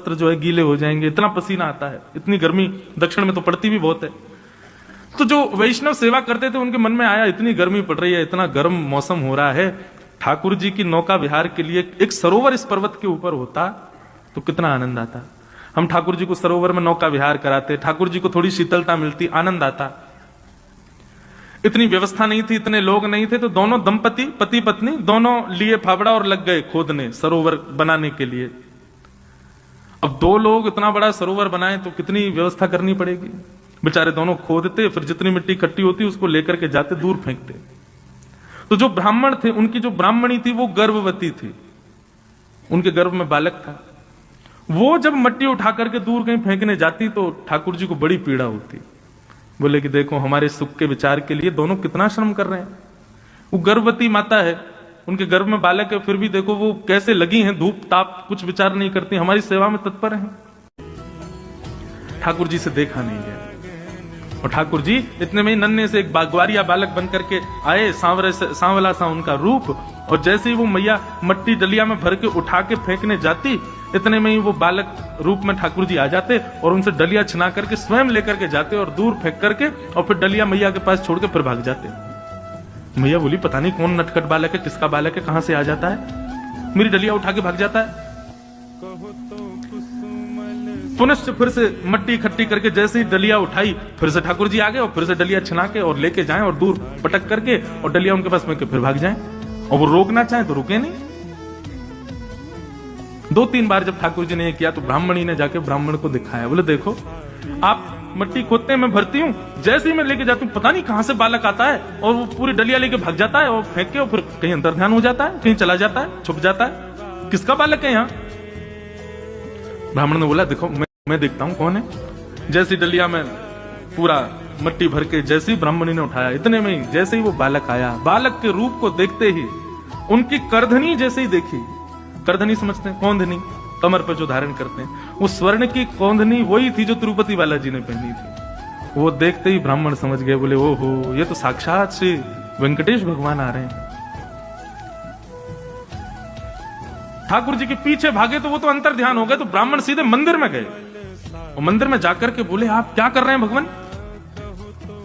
वस्त्र जो है गीले हो जाएंगे, इतना पसीना आता है, इतनी गर्मी दक्षिण में तो पड़ती भी बहुत है। तो जो वैष्णव सेवा करते थे उनके मन में आया इतनी गर्मी पड़ रही है, इतना गर्म मौसम हो रहा है, ठाकुर जी की नौका विहार के लिए एक सरोवर इस पर्वत के ऊपर होता तो कितना आनंद आता। हम ठाकुर जी को सरोवर में नौका विहार कराते, ठाकुर जी को थोड़ी शीतलता मिलती, आनंद आता। इतनी व्यवस्था नहीं थी, इतने लोग नहीं थे, तो दोनों दंपति पति पत्नी दोनों लिए फावड़ा और लग गए खोदने सरोवर बनाने के लिए। अब दो लोग इतना बड़ा सरोवर बनाए तो कितनी व्यवस्था करनी पड़ेगी। बेचारे दोनों खोदते, फिर जितनी मिट्टी इकट्ठी होती उसको लेकर के जाते, दूर फेंकते। तो जो ब्राह्मण थे, उनकी जो ब्राह्मणी थी वो गर्भवती थी, उनके गर्भ में बालक था। वो जब मिट्टी उठा करके दूर कहीं फेंकने जाती तो ठाकुर जी को बड़ी पीड़ा होती। बोले कि देखो हमारे सुख के विचार के लिए दोनों कितना श्रम कर रहे हैं। वो गर्भवती माता है, उनके गर्भ में बालक है, फिर भी देखो वो कैसे लगी हैं, धूप ताप कुछ विचार नहीं करती, हमारी सेवा में तत्पर हैं। ठाकुर जी से देखा नहीं गया और ठाकुर जी इतने में ही नन्हे से एक ग्वारिया बालक बन करके आए, सांवला सा उनका रूप, और जैसे ही वो मैया मट्टी डलिया में भर के उठा के फेंकने जाती, इतने में ही वो बालक रूप में ठाकुर जी आ जाते और उनसे डलिया छिना करके स्वयं लेकर के जाते और दूर फेंक करके और फिर डलिया मैया के पास छोड़ के फिर भाग जाते। मैया बोली पता नहीं कौन नटखट बालक है, किसका बालक है, कहां से आ जाता है, मेरी डलिया उठा के भाग जाता है। पुनश्च फिर से मट्टी इकट्ठी करके जैसे ही डलिया उठाई, फिर से ठाकुर जी आ गए और फिर से डलिया छिना के और लेके जाएं और दूर पटक करके और डलिया उनके पास में के फिर भाग जाएं, और वो रोकना चाहे तो रुके नहीं। 2-3 बार जब ठाकुर जी ने ये किया तो ब्राह्मणी ने जाके ब्राह्मण को दिखाया, बोले देखो आप मट्टी खोदते हैं, मैं भरती हूँ, जैसे ही मैं लेके जाती हूँ पता नहीं कहां से बालक आता है और वो पूरी डलिया लेके भाग जाता है और फेंक के और फिर कहीं अंतर ध्यान हो जाता है, कहीं चला जाता है, छुप जाता है, किसका बालक है यहाँ। ब्राह्मण ने बोला देखो मैं देखता हूं कौन है। जैसी डलिया में पूरा मट्टी भर के जैसे ही ब्राह्मणी ने उठाया, इतने में ही जैसे ही वो बालक आया, बालक के रूप को देखते ही उनकी करधनी जैसे ही देखी, करधनी समझते हैं, कौंधनी, कमर पर जो धारण करते हैं, वो स्वर्ण की कौंधनी वही थी जो तिरुपति बालाजी ने पहनी थी। वो देखते ही ब्राह्मण समझ गए, बोले ओहो ये तो साक्षात श्री वेंकटेश भगवान आ रहे हैं। ठाकुर जी के पीछे भागे तो वो तो अंतर ध्यान हो गए, तो ब्राह्मण सीधे मंदिर में गए और मंदिर में जाकर के बोले आप क्या कर रहे हैं भगवान,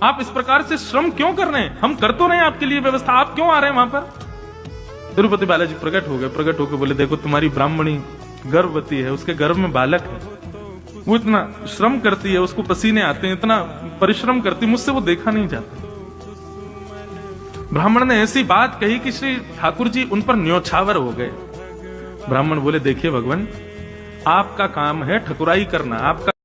आप इस प्रकार से श्रम क्यों कर रहे हैं, हम कर तो रहे हैं आपके लिए व्यवस्था, आप क्यों आ रहे हैं वहां पर। तिरुपति बालाजी प्रकट हो गए, प्रकट होकर बोले देखो तुम्हारी ब्राह्मणी गर्भवती है, उसके गर्भ में बालक है, वो इतना श्रम करती है, उसको पसीने आते हैं, इतना परिश्रम करती, मुझसे वो देखा नहीं जाता। ब्राह्मण ने ऐसी बात कही कि श्री ठाकुर जी उन पर न्योछावर हो गए। ब्राह्मण बोले देखिए भगवान आपका काम है ठकुराई करना, आपका